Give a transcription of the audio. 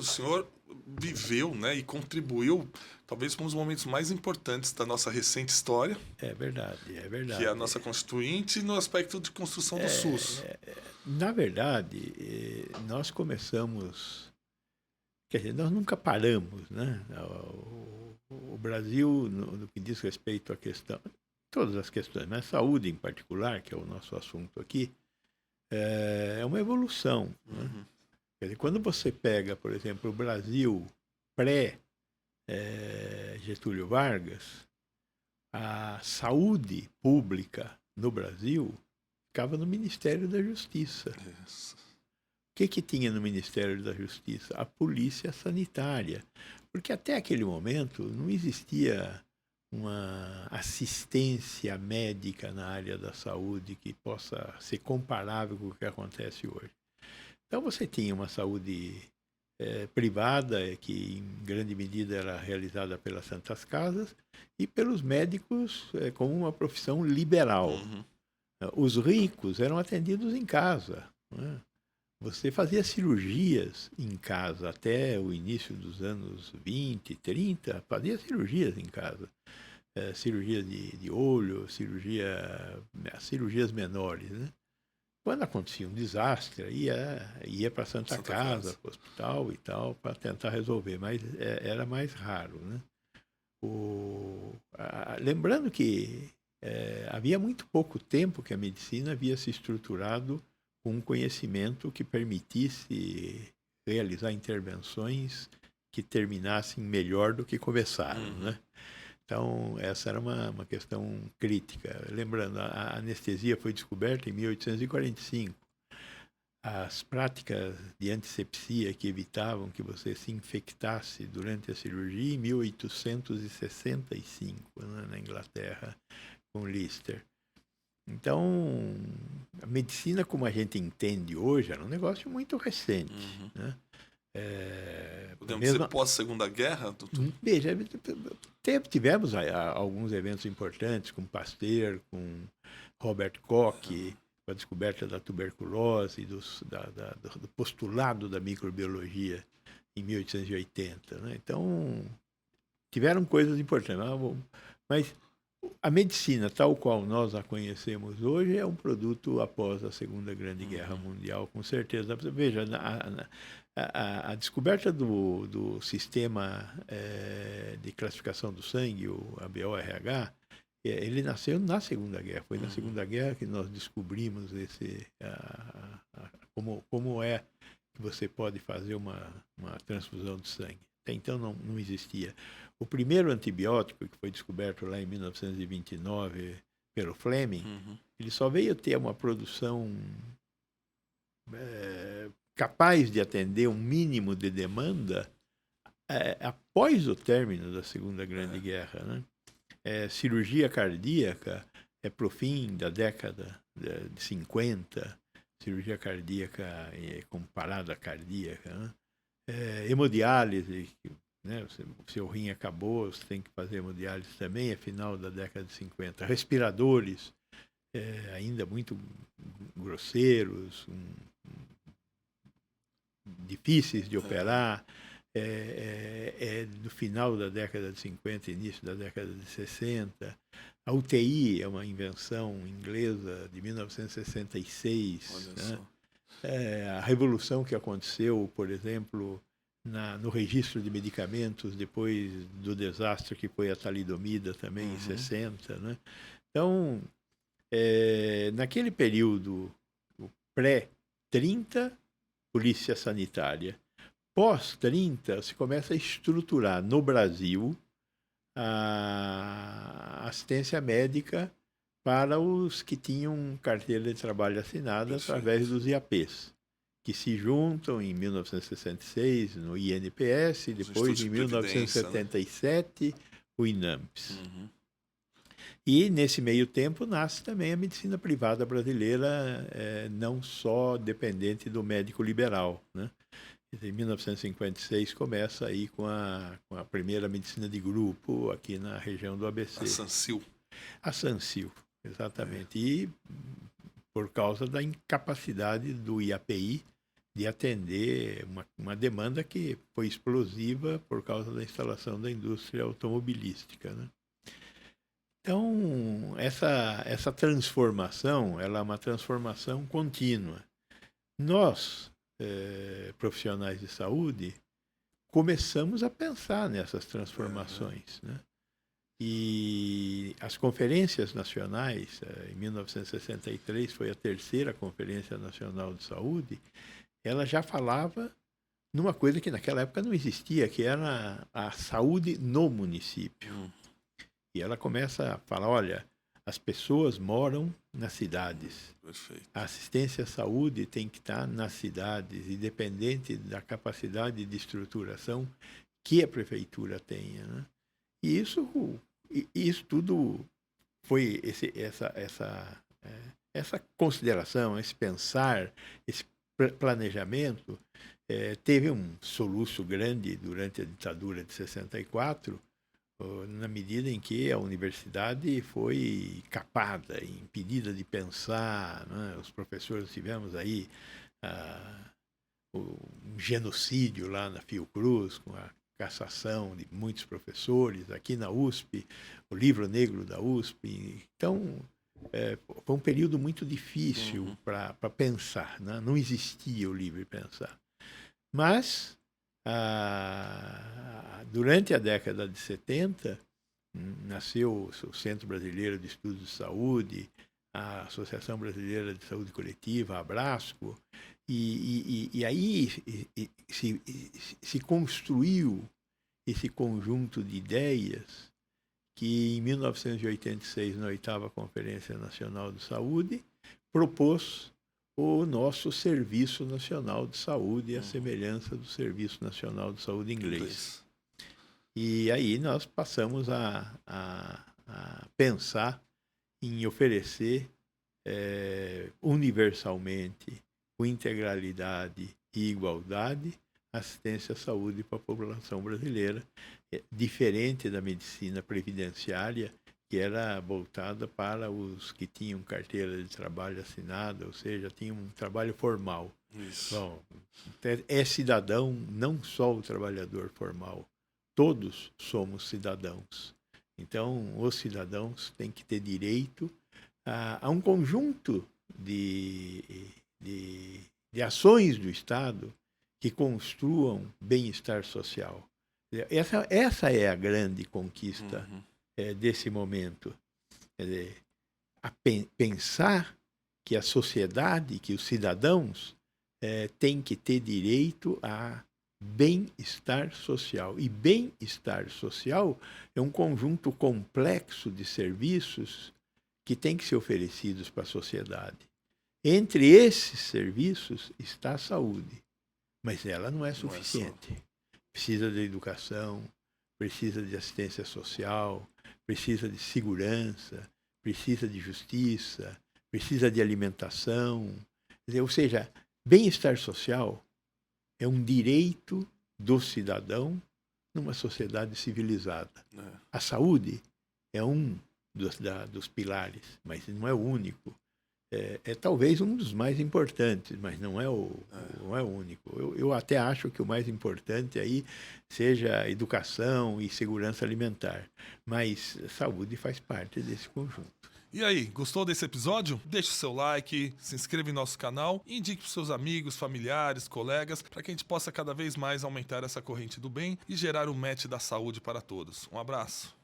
o senhor viveu, né, e contribuiu, talvez, para um dos momentos mais importantes da nossa recente história, É verdade, é que é a verdade. nossa Constituinte, no aspecto de construção do SUS. É, na verdade, nós começamos, quer dizer, nós nunca paramos, né? O Brasil, no que diz respeito à questão, todas as questões, mas saúde em particular, que é o nosso assunto aqui, é uma evolução, né? Uhum. Quer dizer, quando você pega, por exemplo, o Brasil pré-Getúlio Vargas, a saúde pública no Brasil ficava no Ministério da Justiça. Isso. O que tinha no Ministério da Justiça? A polícia sanitária. Porque até aquele momento não existia uma assistência médica na área da saúde que possa ser comparável com o que acontece hoje. Então você tinha uma saúde privada, que em grande medida era realizada pelas Santas Casas, e pelos médicos como uma profissão liberal. Uhum. Os ricos eram atendidos em casa, né? Você fazia cirurgias em casa até o início dos anos 20, 30, fazia cirurgias em casa. Cirurgia de olho, cirurgias menores, né? Quando acontecia um desastre, ia para a Santa Santa Casa, Casa. para o hospital e tal, para tentar resolver, mas era mais raro, né? Lembrando que havia muito pouco tempo que a medicina havia se estruturado com um conhecimento que permitisse realizar intervenções que terminassem melhor do que começaram, Uhum. né? Então, essa era uma questão crítica. Lembrando, a anestesia foi descoberta em 1845. As práticas de antisepsia que evitavam que você se infectasse durante a cirurgia em 1865, né, na Inglaterra, com Lister. Então, a medicina como a gente entende hoje era um negócio muito recente. Uhum. Né? Podemos dizer Mesmo, pós-Segunda Guerra, doutor? veja, tivemos alguns eventos importantes com Pasteur, com Robert Koch, com a descoberta da tuberculose, do postulado da microbiologia em 1880. Né? Então, tiveram coisas importantes. Mas a medicina, tal qual nós a conhecemos hoje, é um produto após a Segunda Grande Guerra Mundial, com certeza. Veja, a descoberta do sistema de classificação do sangue, o ABO-RH, ele nasceu na Segunda Guerra. Foi na Segunda Guerra que nós descobrimos como é que você pode fazer uma transfusão de sangue. Até então não existia. O primeiro antibiótico, que foi descoberto lá em 1929 pelo Fleming, ele só veio ter uma produção capaz de atender um mínimo de demanda após o término da Segunda Grande Guerra. Né? Cirurgia cardíaca é para o fim da década de 50, cirurgia cardíaca com parada cardíaca. Né? Hemodiálise, né? O seu rim acabou, você tem que fazer hemodiálise também, é final da década de 50. Respiradores, ainda muito grosseiros, difíceis de operar, do final da década de 50, início da década de 60. A UTI é uma invenção inglesa de 1966. Né? A revolução que aconteceu, por exemplo, no registro de medicamentos depois do desastre que foi a talidomida também em 60. Né? Então, naquele período pré-30, polícia sanitária. Pós-30, se começa a estruturar no Brasil a assistência médica para os que tinham carteira de trabalho assinada através dos IAPs, que se juntam em 1966 no INPS, e depois em 1977 né? O INAMPS. E nesse meio tempo nasce também a medicina privada brasileira, não só dependente do médico liberal, né? Em 1956 começa aí com a primeira medicina de grupo aqui na região do ABC. A Sancil. A Sancil, exatamente. E por causa da incapacidade do IAPI de atender uma demanda que foi explosiva por causa da instalação da indústria automobilística, né? Então, essa transformação, ela é uma transformação contínua. Nós, profissionais de saúde, começamos a pensar nessas transformações, né? E as conferências nacionais, em 1963 foi a terceira Conferência Nacional de Saúde, ela já falava numa coisa que naquela época não existia, que era a saúde no município. E ela começa a falar, olha, as pessoas moram nas cidades. Perfeito. A assistência à saúde tem que estar nas cidades, independente da capacidade de estruturação que a prefeitura tenha, né? E isso tudo foi essa consideração, esse pensar, esse planejamento, teve um soluço grande durante a ditadura de 64, na medida em que a universidade foi capada, impedida de pensar, né? Os professores tivemos aí um genocídio lá na Fiocruz, com a cassação de muitos professores, aqui na USP, o livro negro da USP. Então, foi um período muito difícil para pensar, né? Não existia o livre pensar. Mas, durante a década de 70, nasceu o Centro Brasileiro de Estudos de Saúde, a Associação Brasileira de Saúde Coletiva, a Abrasco, e aí se construiu esse conjunto de ideias que, em 1986, na 8ª Conferência Nacional de Saúde, propôs o nosso Serviço Nacional de Saúde, à semelhança do Serviço Nacional de Saúde inglês. E aí nós passamos a pensar em oferecer universalmente, com integralidade e igualdade, assistência à saúde para a população brasileira, diferente da medicina previdenciária, que era voltada para os que tinham carteira de trabalho assinada, ou seja, tinham um trabalho formal. Isso. Bom, é cidadão, não só o trabalhador formal, todos somos cidadãos. Então, os cidadãos têm que ter direito a um conjunto de ações do Estado que construam bem-estar social. Essa é a grande conquista desse momento. Quer dizer, pensar que a sociedade, que os cidadãos têm que ter direito a bem-estar social. E bem-estar social é um conjunto complexo de serviços que tem que ser oferecidos para a sociedade. Entre esses serviços está a saúde, mas ela não é suficiente. Precisa de educação, precisa de assistência social, precisa de segurança, precisa de justiça, precisa de alimentação. Ou seja, bem-estar social é um direito do cidadão numa sociedade civilizada. A saúde é um dos pilares, mas não é o único. É talvez um dos mais importantes, mas não é o único. Eu até acho que o mais importante aí seja educação e segurança alimentar, mas saúde faz parte desse conjunto. E aí, gostou desse episódio? Deixe o seu like, se inscreva em nosso canal e indique para os seus amigos, familiares, colegas, para que a gente possa cada vez mais aumentar essa corrente do bem e gerar o match da saúde para todos. Um abraço.